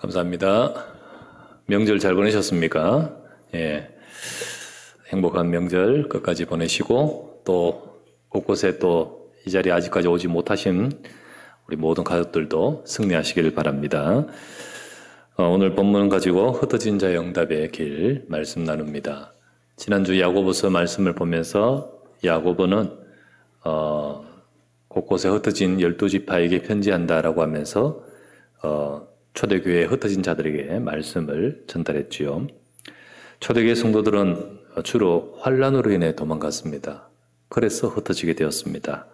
감사합니다. 명절 잘 보내셨습니까? 예. 행복한 명절 끝까지 보내시고 또 곳곳에 또 이 자리에 아직까지 오지 못하신 우리 모든 가족들도 승리하시길 바랍니다. 오늘 본문 가지고 흩어진 자의 응답의 길 말씀 나눕니다. 지난주 야고보서 말씀을 보면서 야고보는 곳곳에 흩어진 12지파에게 편지한다라고 하면서 초대교회에 흩어진 자들에게 말씀을 전달했지요. 초대교회 성도들은 주로 환난으로 인해 도망갔습니다. 그래서 흩어지게 되었습니다.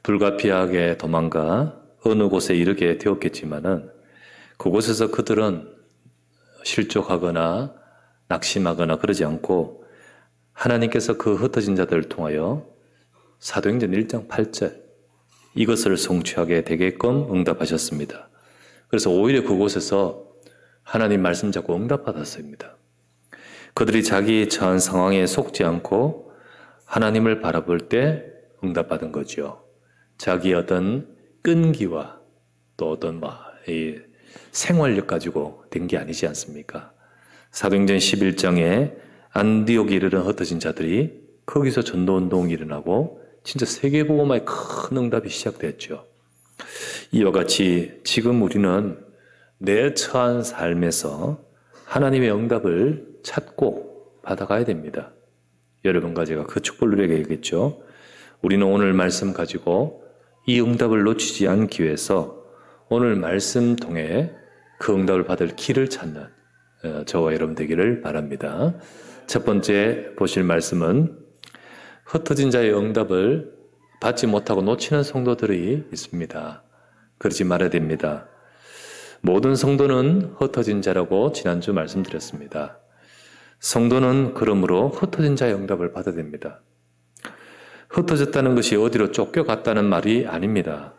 불가피하게 도망가 어느 곳에 이르게 되었겠지만은 그곳에서 그들은 실족하거나 낙심하거나 그러지 않고 하나님께서 그 흩어진 자들을 통하여 사도행전 1장 8절 이것을 성취하게 되게끔 응답하셨습니다. 그래서 오히려 그곳에서 하나님 말씀 잡고 응답받았습니다. 그들이 자기 처한 상황에 속지 않고 하나님을 바라볼 때 응답받은 거죠. 자기의 어떤 끈기와 또 어떤 이 생활력 가지고 된 게 아니지 않습니까? 사도행전 11장에 안디옥에 이르는 흩어진 자들이 거기서 전도운동이 일어나고 진짜 세계복음화의 큰 응답이 시작됐죠. 이와 같이 지금 우리는 내 처한 삶에서 하나님의 응답을 찾고 받아가야 됩니다. 여러분과 제가 그 축복을 누려야겠죠. 우리는 오늘 말씀 가지고 이 응답을 놓치지 않기 위해서 오늘 말씀 통해 그 응답을 받을 길을 찾는 저와 여러분 되기를 바랍니다. 첫 번째 보실 말씀은 흩어진 자의 응답을 받지 못하고 놓치는 성도들이 있습니다. 그러지 말아야 됩니다. 모든 성도는 흩어진 자라고 지난주 말씀드렸습니다. 성도는 그러므로 흩어진 자의 응답을 받아야 됩니다. 흩어졌다는 것이 어디로 쫓겨갔다는 말이 아닙니다.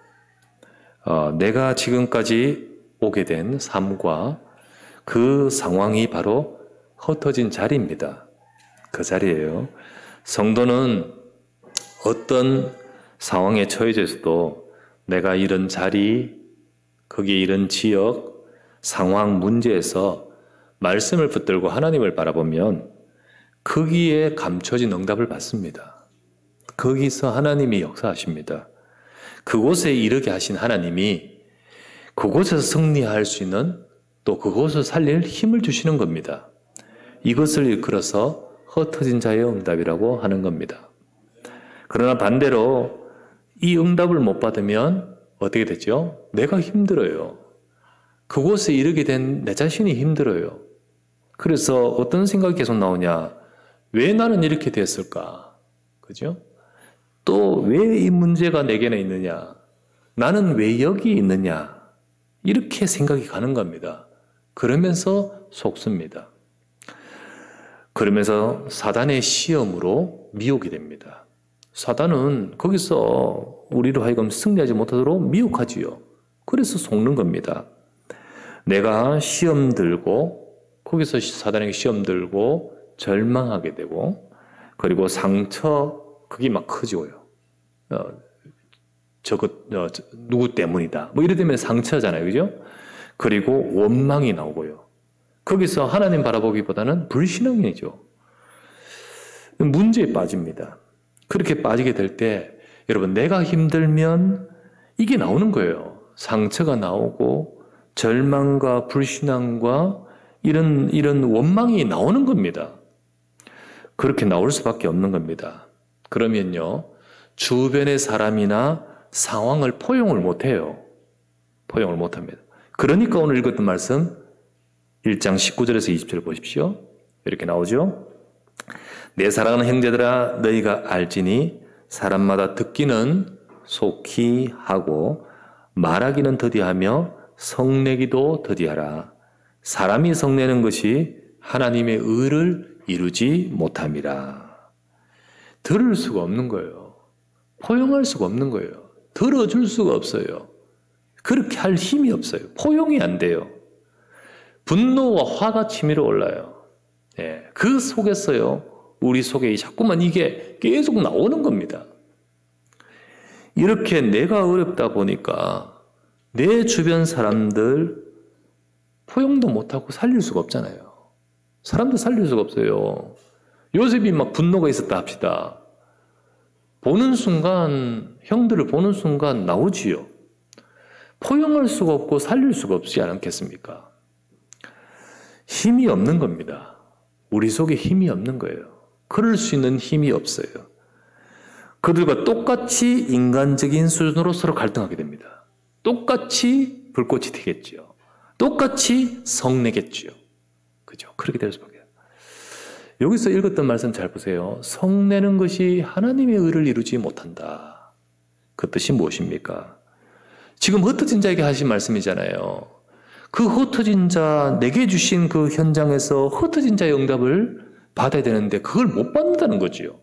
내가 지금까지 오게 된 삶과 그 상황이 바로 흩어진 자리입니다. 그 자리예요. 성도는 어떤 상황에 처해져 있어도 내가 이런 자리, 거기에 이런 지역, 상황, 문제에서 말씀을 붙들고 하나님을 바라보면 거기에 감춰진 응답을 받습니다. 거기서 하나님이 역사하십니다. 그곳에 이르게 하신 하나님이 그곳에서 승리할 수 있는 또 그곳을 살릴 힘을 주시는 겁니다. 이것을 일컬어서 흩어진 자의 응답이라고 하는 겁니다. 그러나 반대로 이 응답을 못 받으면 어떻게 되죠? 내가 힘들어요. 그곳에 이르게 된 내 자신이 힘들어요. 그래서 어떤 생각이 계속 나오냐? 왜 나는 이렇게 됐을까? 그죠? 또 왜 이 문제가 내게는 있느냐? 나는 왜 여기 있느냐? 이렇게 생각이 가는 겁니다. 그러면서 속습니다. 그러면서 사단의 시험으로 미혹이 됩니다. 사단은 거기서 우리로 하여금 승리하지 못하도록 미혹하지요. 그래서 속는 겁니다. 내가 시험 들고 거기서 사단에게 시험 들고 절망하게 되고 그리고 상처 그게 막 커지고요. 누구 때문이다. 뭐 이래 되면 상처잖아요. 그죠? 그리고 원망이 나오고요. 거기서 하나님 바라보기보다는 불신앙이죠. 문제에 빠집니다. 그렇게 빠지게 될 때 여러분 내가 힘들면 이게 나오는 거예요. 상처가 나오고 절망과 불신앙과 이런 원망이 나오는 겁니다. 그렇게 나올 수밖에 없는 겁니다. 그러면요 주변의 사람이나 상황을 포용을 못해요. 포용을 못합니다. 그러니까 오늘 읽었던 말씀 1장 19절에서 20절 보십시오. 이렇게 나오죠. 내 사랑하는 형제들아 너희가 알지니 사람마다 듣기는 속히 하고 말하기는 더디하며 성내기도 더디하라. 사람이 성내는 것이 하나님의 의를 이루지 못함이라. 들을 수가 없는 거예요. 포용할 수가 없는 거예요. 들어줄 수가 없어요. 그렇게 할 힘이 없어요. 포용이 안 돼요. 분노와 화가 치밀어 올라요. 예, 그 속에서요. 우리 속에 자꾸만 이게 계속 나오는 겁니다. 이렇게 내가 어렵다 보니까 내 주변 사람들 포용도 못하고 살릴 수가 없잖아요. 사람도 살릴 수가 없어요. 요셉이 막 분노가 있었다 합시다. 보는 순간, 형들을 보는 순간 나오지요. 포용할 수가 없고 살릴 수가 없지 않겠습니까? 힘이 없는 겁니다. 우리 속에 힘이 없는 거예요. 그럴 수 있는 힘이 없어요. 그들과 똑같이 인간적인 수준으로 서로 갈등하게 됩니다. 똑같이 불꽃이 튀겠죠. 똑같이 성내겠죠. 그죠? 그렇게 될 수밖에. 여기서 읽었던 말씀 잘 보세요. 성내는 것이 하나님의 의를 이루지 못한다. 그 뜻이 무엇입니까? 지금 흩어진 자에게 하신 말씀이잖아요. 그 흩어진 자, 내게 주신 그 현장에서 흩어진 자의 응답을 받아야 되는데 그걸 못 받는다는 거지요.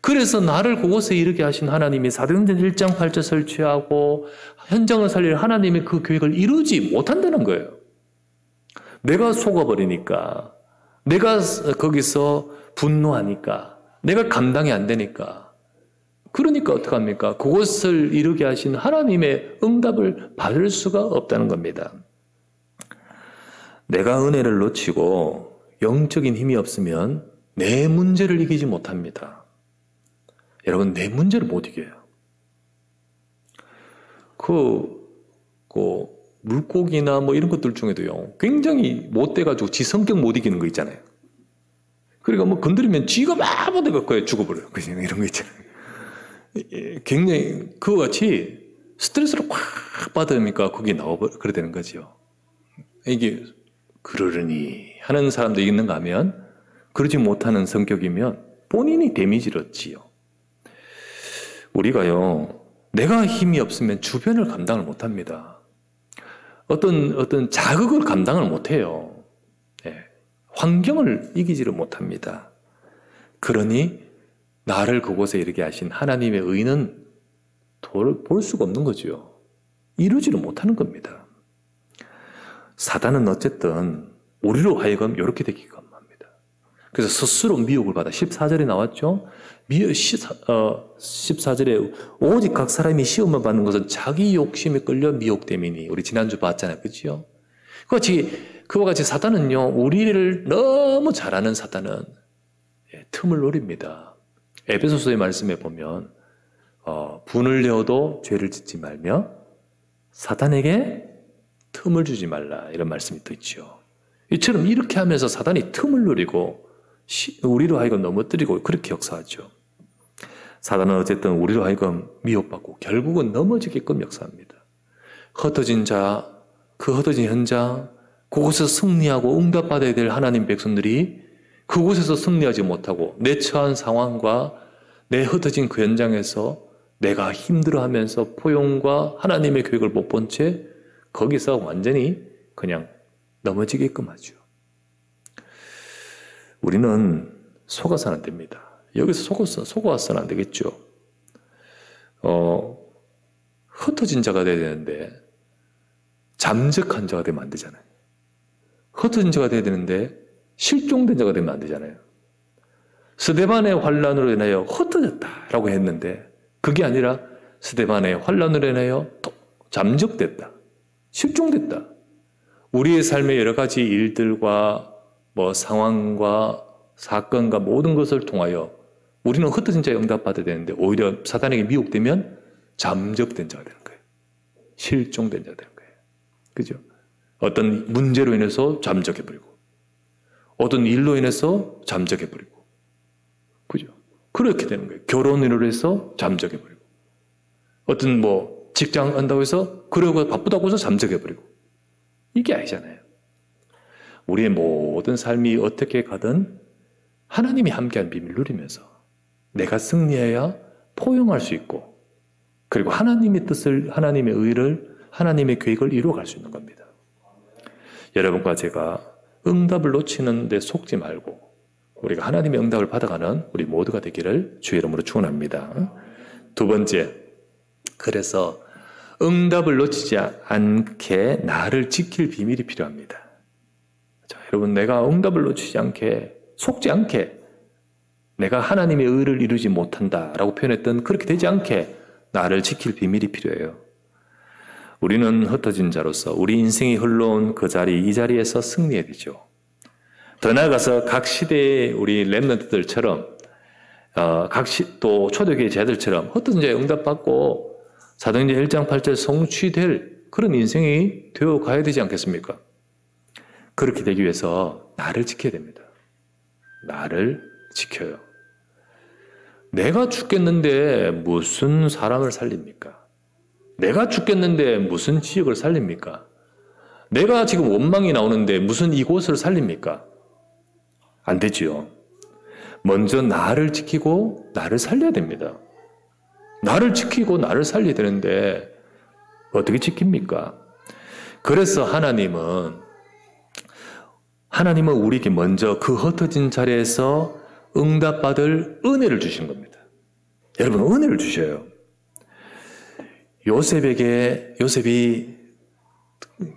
그래서 나를 그곳에 이르게 하신 하나님이 사도행전 1장 8절 설치하고 현장을 살릴 하나님의 그 계획을 이루지 못한다는 거예요. 내가 속아버리니까, 내가 거기서 분노하니까, 내가 감당이 안 되니까, 그러니까 어떡합니까? 그곳을 이루게 하신 하나님의 응답을 받을 수가 없다는 겁니다. 내가 은혜를 놓치고 영적인 힘이 없으면 내 문제를 이기지 못합니다. 여러분, 내 문제를 못 이겨요. 물고기나 뭐 이런 것들 중에도요, 굉장히 못돼가지고 지 성격 못 이기는 거 있잖아요. 그러니까 뭐 건드리면 쥐가 막 못돼갖고 죽어버려요. 그냥 이런 거 있잖아요. 굉장히 그와 같이 스트레스를 꽉 받으니까 그게 그래 되는 거죠. 이게 그러려니 하는 사람도 있는가 하면 그러지 못하는 성격이면 본인이 데미지를 얻지요. 우리가요, 내가 힘이 없으면 주변을 감당을 못합니다. 어떤 자극을 감당을 못해요. 네. 환경을 이기지를 못합니다. 그러니 나를 그곳에 이르게 하신 하나님의 의는 볼 수가 없는 거죠. 이루지를 못하는 겁니다. 사단은 어쨌든 우리로 하여금 이렇게 되기가 합니다. 그래서 스스로 미혹을 받아 14절에 나왔죠. 14절에 오직 각 사람이 시험을 받는 것은 자기 욕심에 끌려 미혹됨이니, 우리 지난주 봤잖아요. 그렇죠? 그와 같이 사단은요, 우리를 너무 잘 아는 사단은 틈을 노립니다. 에베소서의 말씀에 보면 분을 내어도 죄를 짓지 말며 사단에게 틈을 주지 말라, 이런 말씀이 또 있죠. 이처럼 이렇게 하면서 사단이 틈을 노리고 우리로 하여금 넘어뜨리고 그렇게 역사하죠. 사단은 어쨌든 우리로 하여금 미혹받고 결국은 넘어지게끔 역사합니다. 흩어진 자, 그 흩어진 현장, 그곳에서 승리하고 응답받아야 될 하나님 백성들이 그곳에서 승리하지 못하고 내 처한 상황과 내 흩어진 그 현장에서 내가 힘들어하면서 포용과 하나님의 계획을 못 본 채 거기서 완전히 그냥 넘어지게끔 하죠. 우리는 속아서는 안 됩니다. 여기서 속아서는 안 되겠죠. 흩어진 자가 돼야 되는데 잠적한 자가 되면 안 되잖아요. 흩어진 자가 돼야 되는데 실종된 자가 되면 안 되잖아요. 스데반의 환난으로 인하여 흩어졌다라고 했는데 그게 아니라 스데반의 환난으로 인하여 잠적됐다. 실종됐다. 우리의 삶의 여러 가지 일들과 상황과 사건과 모든 것을 통하여 우리는 흩어진 자에 응답받아야 되는데 오히려 사단에게 미혹되면 잠적된 자가 되는 거예요. 실종된 자가 되는 거예요. 그죠? 어떤 문제로 인해서 잠적해버리고 어떤 일로 인해서 잠적해버리고 그죠? 그렇게 되는 거예요. 결혼으로 해서 잠적해버리고 어떤 직장 한다고 해서 그러고 바쁘다고 해서 잠적해버리고 이게 아니잖아요. 우리의 모든 삶이 어떻게 가든 하나님이 함께한 비밀을 누리면서 내가 승리해야 포용할 수 있고 그리고 하나님의 뜻을, 하나님의 의를, 하나님의 계획을 이루어갈 수 있는 겁니다. 여러분과 제가 응답을 놓치는 데 속지 말고 우리가 하나님의 응답을 받아가는 우리 모두가 되기를 주의 이름으로 축원합니다. 두 번째, 그래서 응답을 놓치지 않게 나를 지킬 비밀이 필요합니다. 자, 여러분, 내가 응답을 놓치지 않게, 속지 않게, 내가 하나님의 의를 이루지 못한다라고 표현했던 그렇게 되지 않게 나를 지킬 비밀이 필요해요. 우리는 흩어진 자로서 우리 인생이 흘러온 그 자리, 이 자리에서 승리해야 되죠. 더 나아가서 각 시대의 우리 렘넌트들처럼 또 초대교회 제자들처럼 흩어진 자에 응답받고 사도행전 1장 8절 성취될 그런 인생이 되어 가야 되지 않겠습니까? 그렇게 되기 위해서 나를 지켜야 됩니다. 나를 지켜요. 내가 죽겠는데 무슨 사람을 살립니까? 내가 죽겠는데 무슨 지역을 살립니까? 내가 지금 원망이 나오는데 무슨 이곳을 살립니까? 안 되지요. 먼저 나를 지키고 나를 살려야 됩니다. 나를 지키고 나를 살려야 되는데 어떻게 지킵니까? 그래서 하나님은 우리에게 먼저 그 흩어진 자리에서 응답받을 은혜를 주신 겁니다. 여러분, 은혜를 주셔요. 요셉이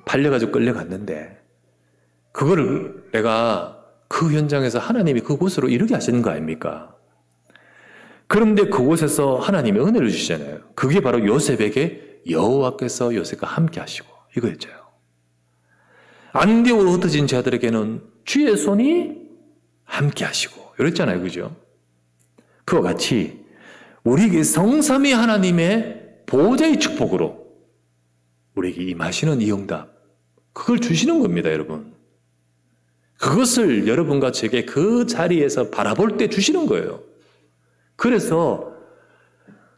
팔려가지고 끌려갔는데 그거를 내가 그 현장에서 하나님이 그곳으로 이르게 하시는 거 아닙니까? 그런데 그곳에서 하나님이 은혜를 주시잖아요. 그게 바로 요셉에게 여호와께서 요셉과 함께 하시고 이거였죠. 안개로 흩어진 자들에게는 주의 손이 함께 하시고 이랬잖아요. 그죠? 그와 같이 우리에게 성삼위 하나님의 보호자의 축복으로 우리에게 임하시는 이 응답, 그걸 주시는 겁니다, 여러분. 그것을 여러분과 제게 그 자리에서 바라볼 때 주시는 거예요. 그래서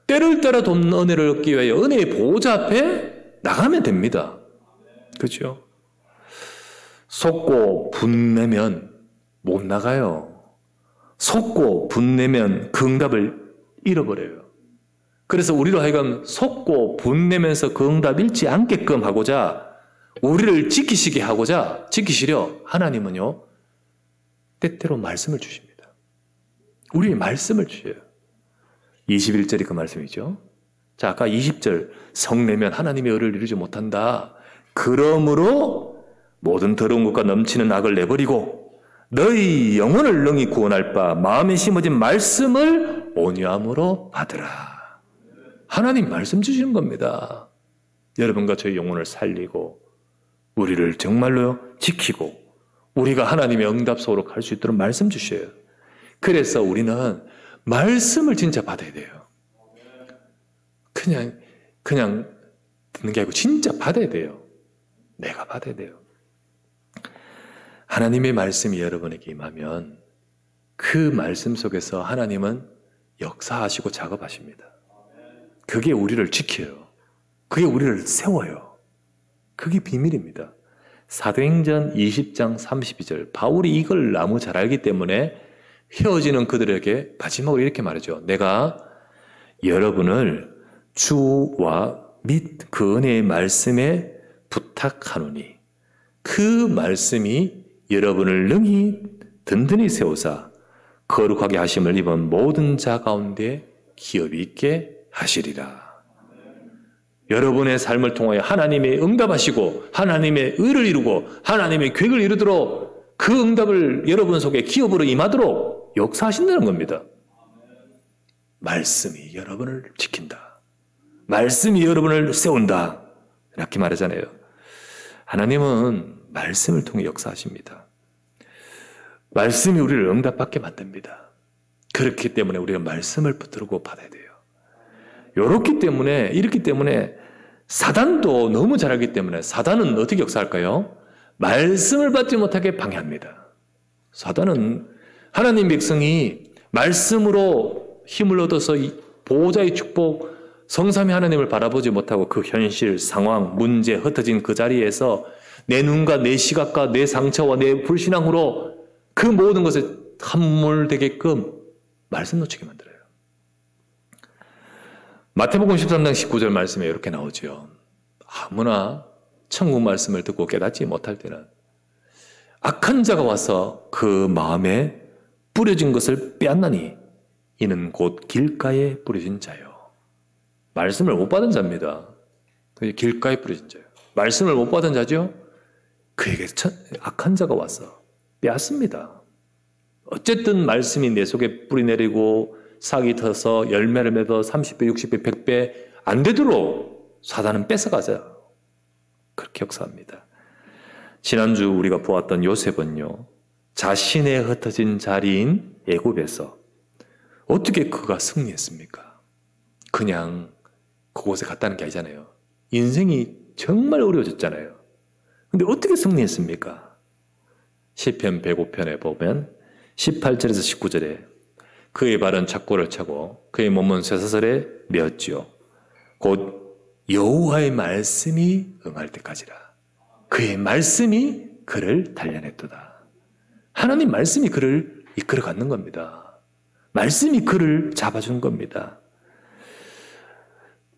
때를 따라 돕는 은혜를 얻기 위하여 은혜의 보호자 앞에 나가면 됩니다. 그렇죠? 속고 분내면 못 나가요. 속고 분내면 그 응답을 잃어버려요. 그래서 우리로 하여금 속고 분내면서 그 응답 잃지 않게끔 하고자, 우리를 지키시려 하나님은요, 때때로 말씀을 주십니다. 우리의 말씀을 주셔요. 21절이 그 말씀이죠. 자, 아까 20절, 성내면 하나님의 의를 이루지 못한다. 그러므로 모든 더러운 것과 넘치는 악을 내버리고 너희 영혼을 능히 구원할 바 마음에 심어진 말씀을 온유함으로 받으라. 하나님 말씀 주시는 겁니다. 여러분과 저희 영혼을 살리고 우리를 정말로 지키고 우리가 하나님의 응답 속으로 갈 수 있도록 말씀 주셔요. 그래서 우리는 말씀을 진짜 받아야 돼요. 그냥 듣는 게 아니고 진짜 받아야 돼요. 내가 받아야 돼요. 하나님의 말씀이 여러분에게 임하면 그 말씀 속에서 하나님은 역사하시고 작업하십니다. 그게 우리를 지켜요. 그게 우리를 세워요. 그게 비밀입니다. 사도행전 20장 32절, 바울이 이걸 너무 잘 알기 때문에 헤어지는 그들에게 마지막으로 이렇게 말하죠. 내가 여러분을 주와 및 그 은혜의 말씀에 부탁하노니 그 말씀이 여러분을 능히 든든히 세우사 거룩하게 하심을 입은 모든 자 가운데 기업이 있게 하시리라. 여러분의 삶을 통하여 하나님의 응답하시고 하나님의 의를 이루고 하나님의 계획을 이루도록 그 응답을 여러분 속에 기업으로 임하도록 역사하신다는 겁니다. 말씀이 여러분을 지킨다. 말씀이 여러분을 세운다. 이렇게 말하잖아요. 하나님은 말씀을 통해 역사하십니다. 말씀이 우리를 응답받게 만듭니다. 그렇기 때문에 우리가 말씀을 붙들고 받아야 돼요. 이렇기 때문에 사단도 너무 잘 알기 때문에 사단은 어떻게 역사할까요? 말씀을 받지 못하게 방해합니다. 사단은 하나님 백성이 말씀으로 힘을 얻어서 보호자의 축복, 성삼위 하나님을 바라보지 못하고 그 현실, 상황, 문제, 흩어진 그 자리에서 내 눈과 내 시각과 내 상처와 내 불신앙으로 그 모든 것을 함몰되게끔 말씀 놓치게 만들어요. 마태복음 13장 19절 말씀에 이렇게 나오죠. 아무나 천국 말씀을 듣고 깨닫지 못할 때는 악한 자가 와서 그 마음에 뿌려진 것을 빼앗나니 이는 곧 길가에 뿌려진 자요. 말씀을 못 받은 자입니다. 길가에 뿌려진 자요. 말씀을 못 받은 자죠. 그에게 악한 자가 와서 빼앗습니다. 어쨌든 말씀이 내 속에 뿌리 내리고 싹이 터서 열매를 맺어 30배, 60배, 100배 안 되도록 사단은 뺏어가죠. 그렇게 역사합니다. 지난주 우리가 보았던 요셉은요, 자신의 흩어진 자리인 애굽에서 어떻게 그가 승리했습니까? 그냥 그곳에 갔다는 게 아니잖아요. 인생이 정말 어려워졌잖아요. 근데 어떻게 승리했습니까? 시편 105편에 보면 18절에서 19절에 그의 발은 착고를 차고 그의 몸은 쇠사슬에 매었지요. 곧 여호와의 말씀이 응할 때까지라. 그의 말씀이 그를 단련했도다. 하나님 말씀이 그를 이끌어 갖는 겁니다. 말씀이 그를 잡아준 겁니다.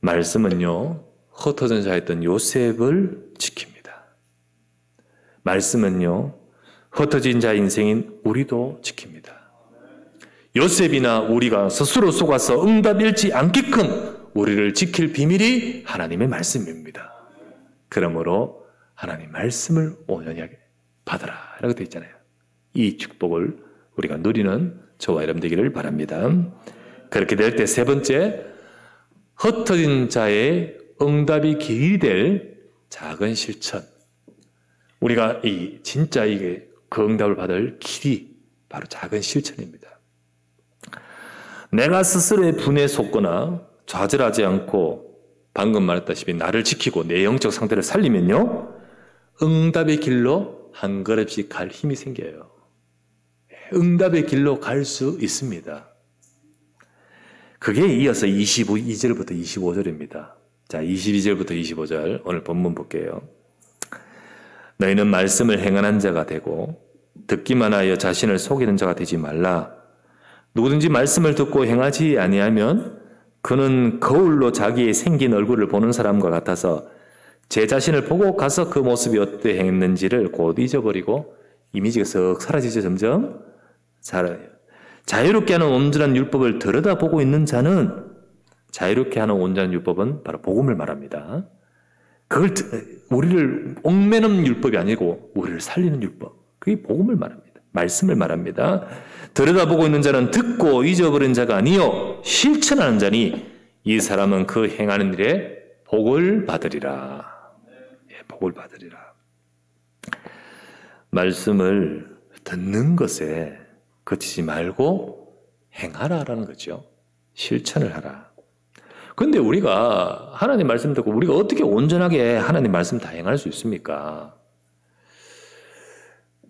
말씀은요, 흩어진 자였던 요셉을 지킵니다. 말씀은요, 흩어진 자 인생인 우리도 지킵니다. 요셉이나 우리가 스스로 속아서 응답 잃지 않게끔 우리를 지킬 비밀이 하나님의 말씀입니다. 그러므로 하나님 말씀을 온전히 받아라 라고 되어 있잖아요. 이 축복을 우리가 누리는 저와 여러분 되기를 바랍니다. 그렇게 될 때 세 번째, 흩어진 자의 응답이 길이 될 작은 실천. 우리가 진짜 그 응답을 받을 길이 바로 작은 실천입니다. 내가 스스로의 분에 속거나 좌절하지 않고 방금 말했다시피 나를 지키고 내 영적 상태를 살리면요, 응답의 길로 한 걸음씩 갈 힘이 생겨요. 응답의 길로 갈 수 있습니다. 그게 이어서 22절부터 25절입니다. 자, 22절부터 25절 오늘 본문 볼게요. 너희는 말씀을 행하는 자가 되고 듣기만 하여 자신을 속이는 자가 되지 말라. 누구든지 말씀을 듣고 행하지 아니하면 그는 거울로 자기의 생긴 얼굴을 보는 사람과 같아서 제 자신을 보고 가서 그 모습이 어떻게 행했는지를 곧 잊어버리고 이미지가 썩 사라지죠. 점점 자유롭게 하는 온전한 율법을 들여다보고 있는 자는, 자유롭게 하는 온전한 율법은 바로 복음을 말합니다. 그걸 우리를 옥매는 율법이 아니고 우리를 살리는 율법, 그게 복음을 말합니다. 말씀을 말합니다. 들여다보고 있는 자는 듣고 잊어버린 자가 아니요 실천하는 자니 이 사람은 그 행하는 일에 복을 받으리라. 복을 받으리라. 말씀을 듣는 것에 그치지 말고 행하라라는 거죠. 실천을 하라. 그런데 우리가 하나님 말씀 듣고 우리가 어떻게 온전하게 하나님 말씀 다 행할 수 있습니까?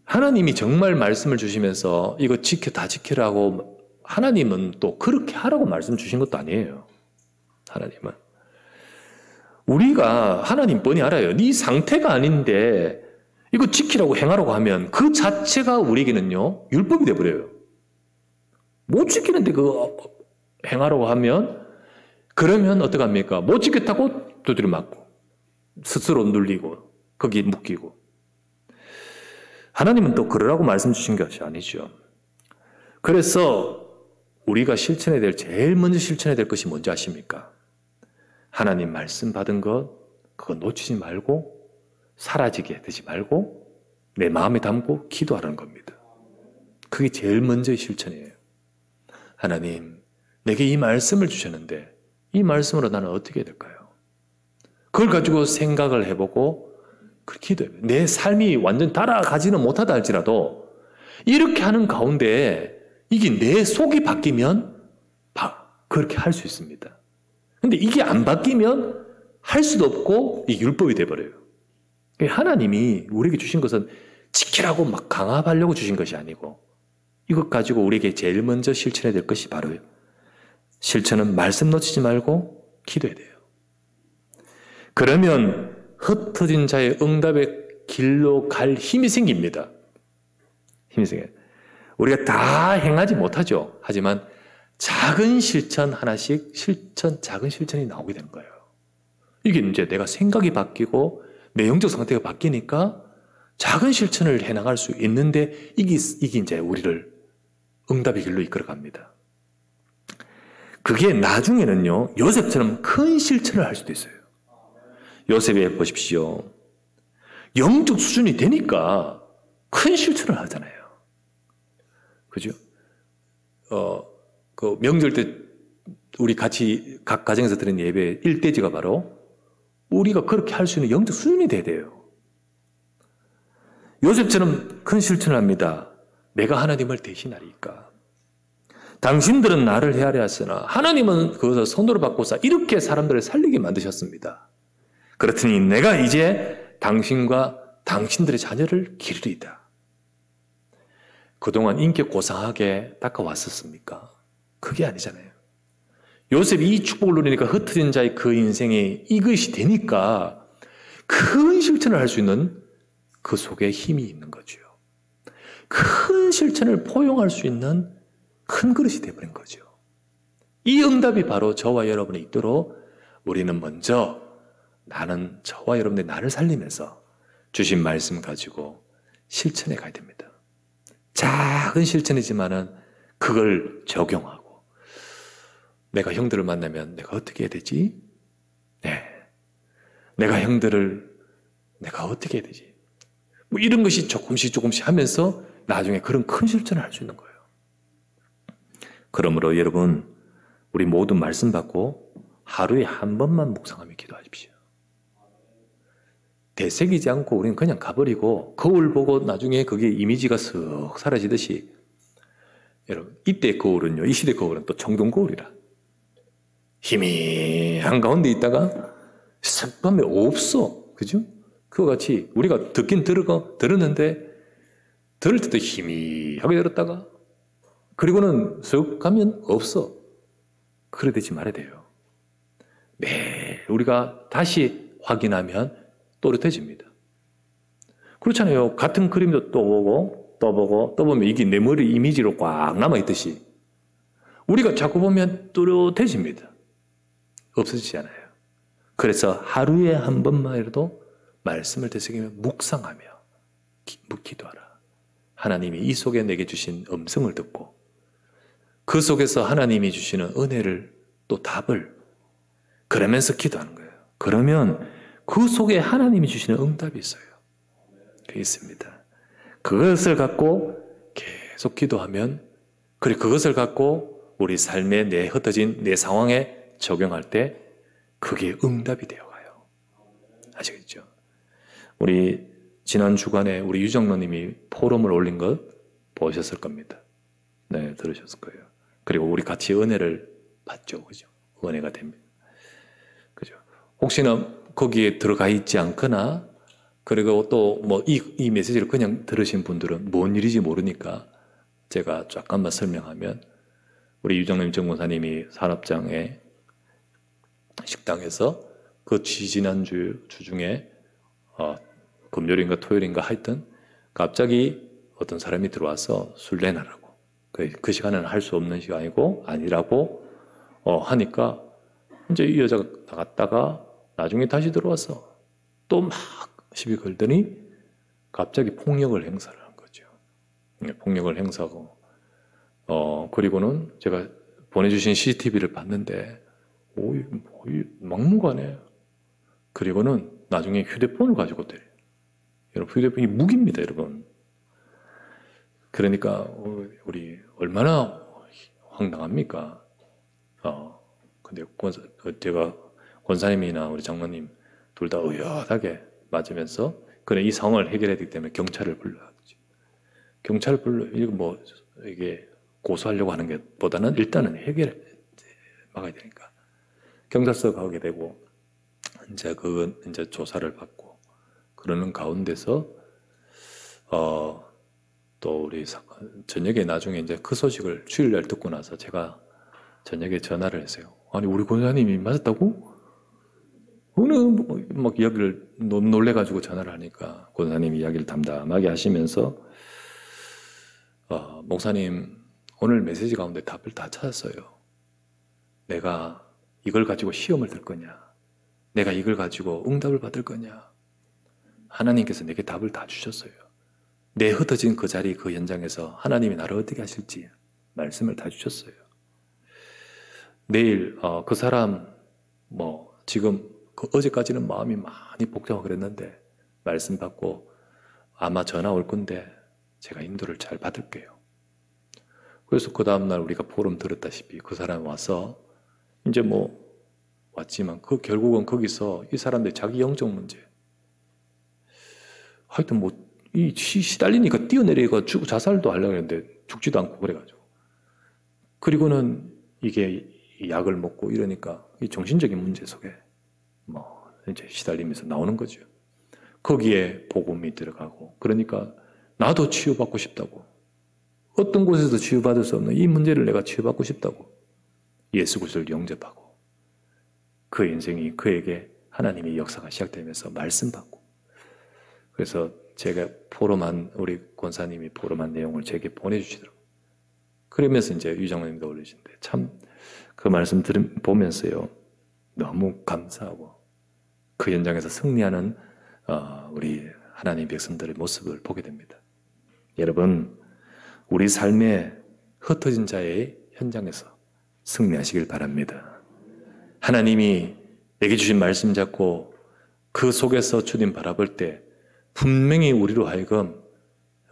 하나님이 정말 말씀을 주시면서 이거 다 지키라고, 하나님은 또 그렇게 하라고 말씀 주신 것도 아니에요. 하나님은. 우리가 하나님 뻔히 알아요. 네 상태가 아닌데 이거 지키라고 행하라고 하면 그 자체가 우리에게는요, 율법이 돼버려요. 못 지키는데 그거 행하라고 하면, 그러면 어떡합니까? 못 지켰다고 두드려 맞고 스스로 눌리고 거기에 묶이고. 하나님은 또 그러라고 말씀 주신 것이 아니죠. 그래서 우리가 실천해야 될, 제일 먼저 실천해야 될 것이 뭔지 아십니까? 하나님 말씀 받은 것, 그거 놓치지 말고 사라지게 되지 말고 내 마음에 담고 기도하라는 겁니다. 그게 제일 먼저의 실천이에요. 하나님, 내게 이 말씀을 주셨는데 이 말씀으로 나는 어떻게 해야 될까요? 그걸 가지고 생각을 해보고 기도해요. 내 삶이 완전 따라가지는 못하다 할지라도 이렇게 하는 가운데 이게 내 속이 바뀌면 그렇게 할 수 있습니다. 근데 이게 안 바뀌면 할 수도 없고 이 율법이 돼버려요. 하나님이 우리에게 주신 것은 지키라고 막 강압하려고 주신 것이 아니고 이것 가지고 우리에게 제일 먼저 실천해야 될 것이 바로 실천은 말씀 놓치지 말고 기도해야 돼요. 그러면 흩어진 자의 응답의 길로 갈 힘이 생깁니다. 힘이 생겨요. 우리가 다 행하지 못하죠. 하지만 작은 실천 하나씩 작은 실천이 나오게 되는 거예요. 이게 이제 내가 생각이 바뀌고 내 영적 상태가 바뀌니까 작은 실천을 해나갈 수 있는데 이게 이제 우리를 응답의 길로 이끌어 갑니다. 그게 나중에는요, 요셉처럼 큰 실천을 할 수도 있어요. 요셉에 보십시오. 영적 수준이 되니까 큰 실천을 하잖아요. 그죠? 그 명절 때 우리 같이 각 가정에서 드린 예배 1대지가 바로 우리가 그렇게 할 수 있는 영적 수준이 돼야 돼요. 요셉처럼 큰 실천을 합니다. 내가 하나님을 대신하리까. 당신들은 나를 헤아려 하으나 하나님은 그것을 손으로 바꾸사 이렇게 사람들을 살리게 만드셨습니다. 그렇더니 내가 이제 당신과 당신들의 자녀를 기르리이다. 그동안 인격 고상하게 닦아왔었습니까? 그게 아니잖아요. 요셉이 이 축복을 누리니까 흩어진 자의 그 인생에 이것이 되니까 큰 실천을 할 수 있는 그 속에 힘이 있는 거죠. 큰 실천을 포용할 수 있는 큰 그릇이 되어버린 거죠. 이 응답이 바로 저와 여러분에 있도록 우리는 먼저 나는 저와 여러분의 나를 살리면서 주신 말씀 가지고 실천해 가야 됩니다. 작은 실천이지만은 그걸 적용하고 내가 형들을 만나면 내가 어떻게 해야 되지? 네. 내가 형들을 내가 어떻게 해야 되지? 뭐 이런 것이 조금씩 하면서 나중에 그런 큰 실천을 할 수 있는 거예요. 그러므로 여러분 우리 모두 말씀 받고 하루에 한 번만 묵상하며 기도하십시오. 되새기지 않고 우리는 그냥 가버리고 거울 보고 나중에 그게 이미지가 쓱 사라지듯이 여러분 이때 거울은요, 이 시대 거울은 또 청동 거울이라 희미한 가운데 있다가 싹 가면 없어. 그죠? 그와 같이 우리가 듣긴 들었는데 들을 때도 희미하게 들었다가 그리고는 쓱 가면 없어. 그래 되지 말아야 돼요. 매일 우리가 다시 확인하면 또렷해집니다. 그렇잖아요. 같은 그림도 또 보고 또 보고 또 보면 이게 내 머리 이미지로 꽉 남아있듯이 우리가 자꾸 보면 또렷해집니다. 없어지지 않아요. 그래서 하루에 한 번만이라도 말씀을 되새기며 묵상하며 기도하라. 하나님이 이 속에 내게 주신 음성을 듣고 그 속에서 하나님이 주시는 은혜를 또 답을 그러면서 기도하는 거예요. 그러면 그 속에 하나님이 주시는 응답이 있어요. 그게 있습니다. 그것을 갖고 계속 기도하면 그리고 그것을 갖고 우리 삶에 내 흩어진 내 상황에 적용할 때 그게 응답이 되어가요. 아시겠죠? 우리 지난 주간에 우리 유정로님이 포럼을 올린 것 보셨을 겁니다. 네, 들으셨을 거예요. 그리고 우리 같이 은혜를 받죠. 그죠? 은혜가 됩니다. 그죠? 혹시나 거기에 들어가 있지 않거나 그리고 또 뭐 이 메시지를 그냥 들으신 분들은 뭔 일인지 모르니까 제가 잠깐만 설명하면 우리 유정림 정무사님이 산업장에 식당에서 그 지지난주 주중에 금요일인가 토요일인가 하여튼 갑자기 어떤 사람이 들어와서 술 내놔라고 그 시간은 할 수 없는 시간이고 아니라고 하니까 이제 이 여자가 나갔다가 나중에 다시 들어와서 또 막 시비 걸더니 갑자기 폭력을 행사를 한 거죠. 폭력을 행사하고 그리고는 제가 보내주신 CCTV를 봤는데 막무가내. 그리고는 나중에 휴대폰을 가지고 때려요. 여러분 휴대폰이 무기입니다, 여러분. 그러니까 우리 얼마나 황당합니까? 근데 제가 권사님이나 우리 장로님 둘 다 의젓하게 맞으면서 그래 이 상황을 해결해야 되기 때문에 경찰을 불러야지. 경찰을 이게 고소하려고 하는 것보다는 일단은 해결해 막아야 되니까 경찰서 가게 되고 이제 조사를 받고 그러는 가운데서 또 우리 저녁에 나중에 이제 그 소식을 주일날 듣고 나서 제가 저녁에 전화를 했어요. 아니 우리 권사님이 맞았다고? 오늘 막 이야기를 놀래가지고 전화를 하니까 권사님이 이야기를 담담하게 하시면서 목사님 오늘 메시지 가운데 답을 다 찾았어요. 내가 이걸 가지고 시험을 들 거냐? 내가 이걸 가지고 응답을 받을 거냐? 하나님께서 내게 답을 다 주셨어요. 내 흩어진 그 자리 그 현장에서 하나님이 나를 어떻게 하실지 말씀을 다 주셨어요. 내일 그 사람 지금 어제까지는 마음이 많이 복잡하고 그랬는데 말씀 받고 아마 전화 올 건데 제가 인도를 잘 받을게요. 그래서 그 다음날 우리가 포럼 들었다시피 그 사람 와서 이제 왔지만 결국은 거기서 이 사람들이 자기 영적 문제, 하여튼 이 시달리니까 뛰어내리고 자살도 하려고 했는데 죽지도 않고 그래가지고, 그리고는 이게 약을 먹고 이러니까 이 정신적인 문제 속에 이제 시달리면서 나오는 거죠. 거기에 복음이 들어가고, 그러니까 나도 치유받고 싶다고, 어떤 곳에서 치유받을 수 없는 이 문제를 내가 치유받고 싶다고 예수 그리스도를 영접하고, 그 인생이 그에게 하나님의 역사가 시작되면서 말씀 받고, 그래서 제가 우리 권사님이 포럼한 내용을 제게 보내주시더라고요. 그러면서 이제 유장님도 올리시는데, 참 그 말씀 보면서요, 너무 감사하고 그 현장에서 승리하는 우리 하나님 백성들의 모습을 보게 됩니다. 여러분, 우리 삶의 흩어진 자의 현장에서 승리하시길 바랍니다. 하나님이 내게 주신 말씀 잡고 그 속에서 주님 바라볼 때 분명히 우리로 하여금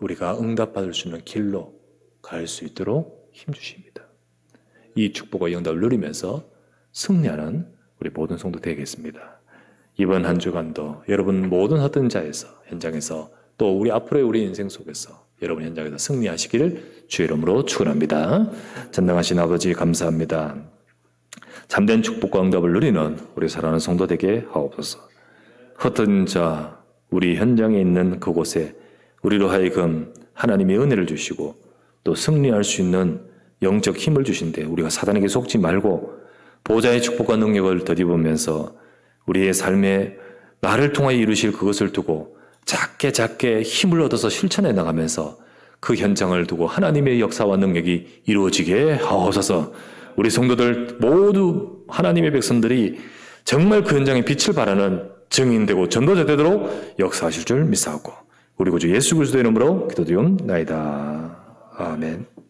우리가 응답받을 수 있는 길로 갈 수 있도록 힘주십니다. 이 축복과 응답을 누리면서 승리하는 우리 모든 성도 되겠습니다. 이번 한 주간도 여러분 모든 흩어진 자에서, 현장에서, 또 우리 인생 속에서 여러분 현장에서 승리하시기를 주의 이름으로 축원합니다. 전능하신 아버지 감사합니다. 참된 축복과 응답을 누리는 우리 사랑하는 성도 되게 하옵소서. 흩어진 자, 우리 현장에 있는 그곳에 우리로 하여금 하나님의 은혜를 주시고 또 승리할 수 있는 영적 힘을 주신데, 우리가 사단에게 속지 말고 보좌의 축복과 능력을 덧입으면서 우리의 삶에 나를 통하여 이루실 그것을 두고 작게 힘을 얻어서 실천해 나가면서 그 현장을 두고 하나님의 역사와 능력이 이루어지게 하옵소서. 우리 성도들 모두 하나님의 백성들이 정말 그 현장에 빛을 발하는 증인되고 전도자 되도록 역사하실 줄 믿사옵고, 우리 구주 예수 그리스도의 이름으로 기도드리옵나이다. 아멘.